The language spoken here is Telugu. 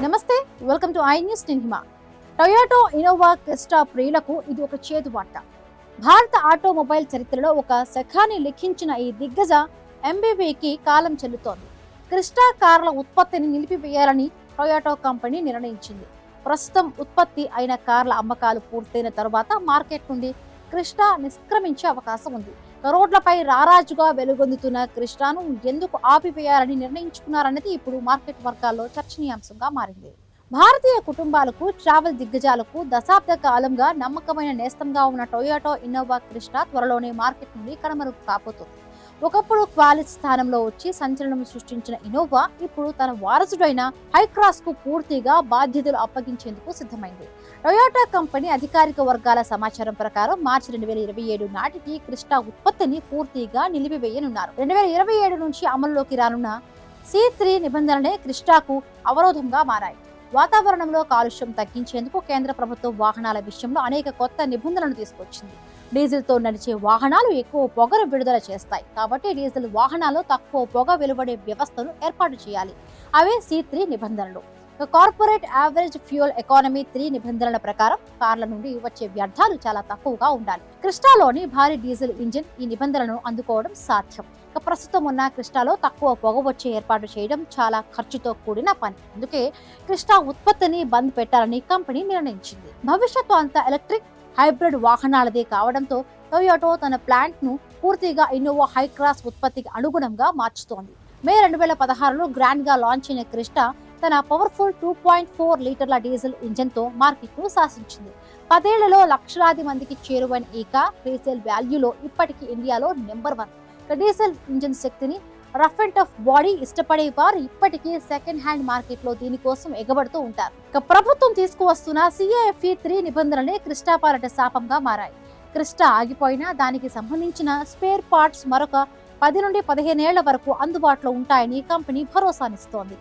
నమస్తే, welcome to iNews Nihima. Toyota Innova Crysta ప్రియులకు ఇది ఒక చేదు వార్త. భారత ఆటోమొబైల్ చరిత్రలో ఒక శకాన్ని లిఖించిన ఈ దిగ్గజ ఎంబీవీకి కాలం చెల్లుతోంది. క్రిస్టా కార్ల ఉత్పత్తిని నిలిపివేయాలని టొయోటా కంపెనీ నిర్ణయించింది. ప్రస్తుతం ఉత్పత్తి అయిన కార్ల అమ్మకాలు పూర్తయిన తరువాత మార్కెట్ నుండి క్రిస్టా నిష్క్రమించే అవకాశం ఉంది. రోడ్లపై రారాజుగా వెలుగొందుతున్న క్రిస్టాను ఎందుకు ఆపివేయాలని నిర్ణయించుకున్నారన్నది ఇప్పుడు మార్కెట్ వర్గాల్లో చర్చనీయాంశంగా మారింది. భారతీయ కుటుంబాలకు, ట్రావెల్ దిగ్గజాలకు దశాబ్ద కాలంగా నమ్మకమైన నేస్తంగా ఉన్న టొయోటా ఇన్నోవా క్రిస్టా త్వరలోనే మార్కెట్ నుండి కనుమరుగు కాబోతుంది. ఒకప్పుడు క్వాలిస్ స్థానంలో వచ్చి సంచలనం సృష్టించిన ఇన్నోవా ఇప్పుడు తన వారసుడైన హైక్రాస్ కు పూర్తిగా బాధ్యతలు అప్పగించేందుకు సిద్ధమైంది. టొయోటా కంపెనీ అధికారిక వర్గాల సమాచారం ప్రకారం మార్చి 2027 నాటికి క్రిస్టా ఉత్పత్తిని పూర్తిగా నిలిపివేయనున్నారు. 2027 నుంచి అమల్లోకి రానున్న C3 నిబంధనలే క్రిస్టాకు అవరోధంగా మారాయి. వాతావరణంలో కాలుష్యం తగ్గించేందుకు కేంద్ర ప్రభుత్వం వాహనాల విషయంలో అనేక కొత్త నిబంధనలను తీసుకొచ్చింది. డీజిల్తో నడిచే వాహనాలు ఎక్కువ పొగను విడుదల చేస్తాయి కాబట్టి డీజిల్ వాహనాల్లో తక్కువ పొగ వెలువడే వ్యవస్థను ఏర్పాటు చేయాలి. అవే C3 నిబంధనలు. కార్పొరేట్ యావరేజ్ ఫ్యూయల్ ఎకానమీ 3 నిబంధనల ప్రకారం కార్ల నుండి వచ్చే వ్యర్థాలు చాలా తక్కువగా ఉండాలి. క్రిస్టాలోని భారీ డీజిల్ ఇంజిన్ ఈ నిబంధనలను అందుకోవడం సాధ్యం. ప్రస్తుతం ఉన్న క్రిస్టాలో తక్కువ పొగ వచ్చే ఏర్పాటు చేయడం చాలా ఖర్చుతో కూడిన పని. అందుకే క్రిస్టా ఉత్పత్తిని బంద్ పెట్టాలని కంపెనీ నిర్ణయించింది. భవిష్యత్తు అంతా ఎలక్ట్రిక్, హైబ్రిడ్ వాహనాలదే కావడంతో టొయోటా తన ప్లాంట్ ను పూర్తిగా ఇన్నోవా హైక్రాస్ ఉత్పత్తికి అనుగుణంగా మార్చుతోంది. మే 2016లో గ్రాండ్ గా లాంచ్ అయిన క్రిస్టా తన పవర్ఫుల్ 2.4 లీటర్ల డీజిల్ ఇంజిన్ తో మార్కెట్ ను శాసించింది. 10 ఏళ్లలో లక్షలాది మందికి చేరువైన ఈ కార్ రీసేల్ వాల్యూలో ఇప్పటికీ ఇండియాలో నెంబర్ 1. డీజిల్ ఇంజిన్ శక్తిని, రఫ్ అండ్ టఫ్ బాడీ ఇష్టపడే వారు ఇప్పటికీ సెకండ్ హ్యాండ్ మార్కెట్ లో దీనికోసం ఎగబడుతూ ఉంటారు. ప్రభుత్వం తీసుకువస్తున్న CAFE 3 నిబంధనలే క్రిస్టా పాలట శాపంగా మారాయి. క్రిస్టా ఆగిపోయినా దానికి సంబంధించిన స్పేర్ పార్ట్స్ మరొక 10 నుండి 15 ఏళ్ల వరకు అందుబాటులో ఉంటాయని కంపెనీ భరోసానిస్తోంది.